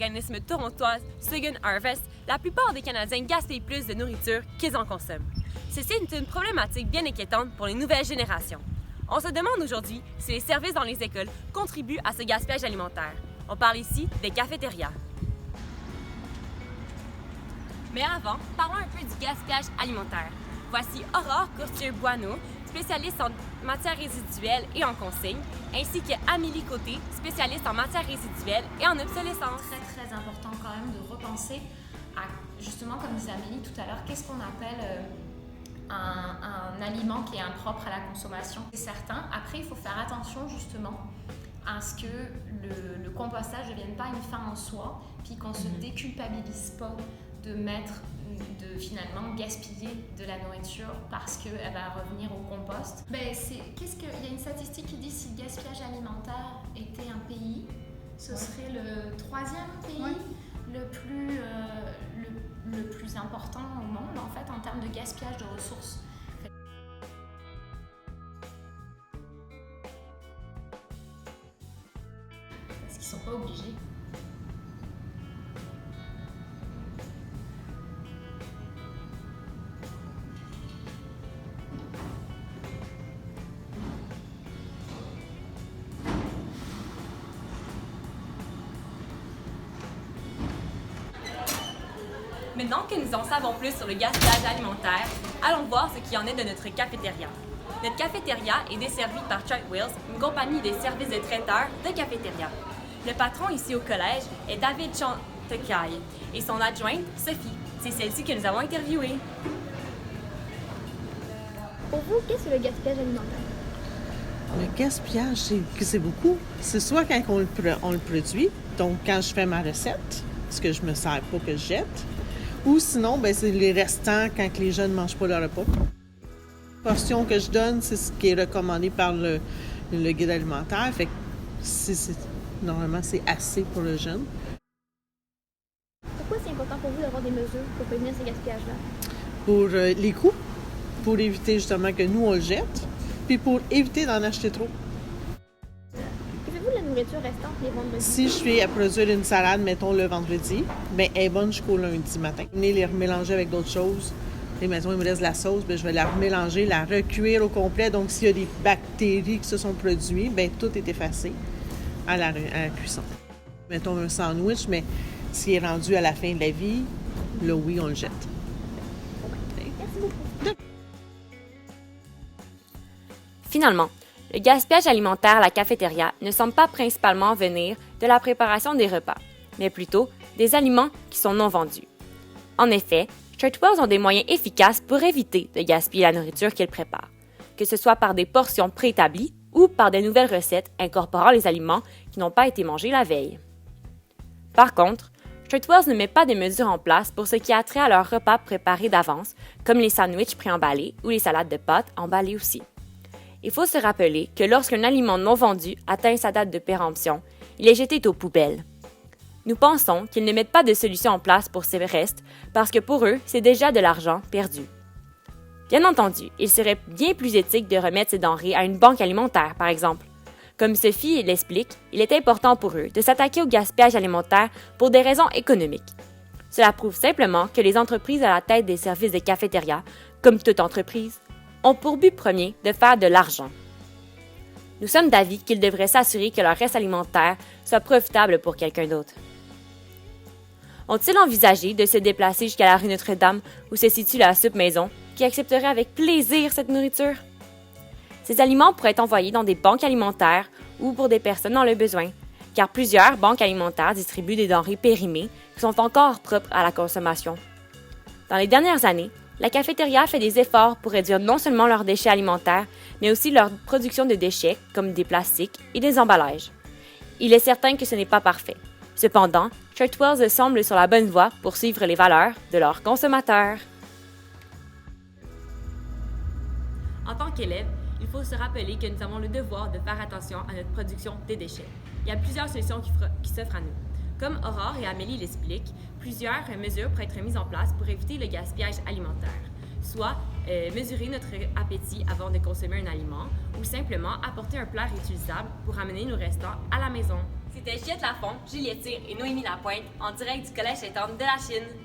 l'organisme torontois Second Harvest, la plupart des Canadiens gaspillent plus de nourriture qu'ils en consomment. Ceci est une problématique bien inquiétante pour les nouvelles générations. On se demande aujourd'hui si les services dans les écoles contribuent à ce gaspillage alimentaire. On parle ici des cafétérias. Mais avant, parlons un peu du gaspillage alimentaire. Voici Aurore Courtier-Boineau, spécialiste en matières résiduelles et en consigne, ainsi qu'Amélie Côté, spécialiste en matières résiduelles et en obsolescence. C'est très important quand même de repenser à, justement comme disait Amélie tout à l'heure, qu'est-ce qu'on appelle un aliment qui est impropre à la consommation. C'est certain. Après, il faut faire attention justement à ce que le compostage ne devienne pas une fin en soi, puis qu'on ne se déculpabilise pas de finalement gaspiller de la nourriture parce qu'elle va revenir au compost. Il y a une statistique qui dit si le gaspillage alimentaire était un pays, ce serait le 3e pays le plus important au monde en fait en termes de gaspillage de ressources. Parce qu'ils ne sont pas obligés. Maintenant que nous en savons plus sur le gaspillage alimentaire, allons voir ce qu'il en est de notre cafétéria. Notre cafétéria est desservie par Chartwheels, une compagnie des services de traiteurs de cafétéria. Le patron ici au collège est David Chantecaille et son adjointe, Sophie. C'est celle-ci que nous avons interviewée. Pour vous, qu'est-ce que le gaspillage alimentaire? Le gaspillage, c'est beaucoup. C'est soit quand on le produit, donc quand je fais ma recette, ce que je me sers pas que je jette, ou sinon, c'est les restants quand les jeunes ne mangent pas leur repas. La portion que je donne, c'est ce qui est recommandé par le guide alimentaire. Fait que normalement, c'est assez pour le jeune. Pourquoi c'est important pour vous d'avoir des mesures pour prévenir ce gaspillage-là? Pour les coûts, pour éviter justement que nous, on le jette, puis pour éviter d'en acheter trop. Que faites-vous de la nourriture restante les vendredis? Si je fais à produire une salade, mettons le vendredi, elle est bonne jusqu'au lundi matin. Je vais les remélanger avec d'autres choses. Et mettons, il me reste de la sauce, je vais la remélanger, la recuire au complet. Donc, s'il y a des bactéries qui se sont produites, tout est effacé à la cuisson. Mettons un sandwich, mais s'il est rendu à la fin de la vie, là, oui, on le jette. Merci beaucoup. Finalement, le gaspillage alimentaire à la cafétéria ne semble pas principalement venir de la préparation des repas, mais plutôt des aliments qui sont non vendus. En effet, Chartwells ont des moyens efficaces pour éviter de gaspiller la nourriture qu'ils préparent, que ce soit par des portions préétablies ou par des nouvelles recettes incorporant les aliments qui n'ont pas été mangés la veille. Par contre, Chartwells ne met pas de mesures en place pour ce qui a trait à leurs repas préparés d'avance, comme les sandwichs préemballés ou les salades de pâtes emballées aussi. Il faut se rappeler que lorsqu'un aliment non vendu atteint sa date de péremption, il est jeté aux poubelles. Nous pensons qu'ils ne mettent pas de solution en place pour ces restes parce que pour eux, c'est déjà de l'argent perdu. Bien entendu, il serait bien plus éthique de remettre ces denrées à une banque alimentaire, par exemple. Comme Sophie l'explique, il est important pour eux de s'attaquer au gaspillage alimentaire pour des raisons économiques. Cela prouve simplement que les entreprises à la tête des services de cafétéria, comme toute entreprise, ont pour but premier de faire de l'argent. Nous sommes d'avis qu'ils devraient s'assurer que leur reste alimentaire soit profitable pour quelqu'un d'autre. Ont-ils envisagé de se déplacer jusqu'à la rue Notre-Dame où se situe la soupe maison, qui accepterait avec plaisir cette nourriture? Ces aliments pourraient être envoyés dans des banques alimentaires ou pour des personnes dans le besoin, car plusieurs banques alimentaires distribuent des denrées périmées qui sont encore propres à la consommation. Dans les dernières années, la cafétéria fait des efforts pour réduire non seulement leurs déchets alimentaires, mais aussi leur production de déchets comme des plastiques et des emballages. Il est certain que ce n'est pas parfait. Cependant, Chartwells semble sur la bonne voie pour suivre les valeurs de leurs consommateurs. En tant qu'élève, il faut se rappeler que nous avons le devoir de faire attention à notre production des déchets. Il y a plusieurs solutions qui s'offrent à nous. Comme Aurore et Amélie l'expliquent, plusieurs mesures pourraient être mises en place pour éviter le gaspillage alimentaire. Soit mesurer notre appétit avant de consommer un aliment ou simplement apporter un plat réutilisable pour amener nos restants à la maison. C'était Juliette Lafont, Juliette Cyr et Noémie Lapointe en direct du Collège Saint-Anne de la Chine.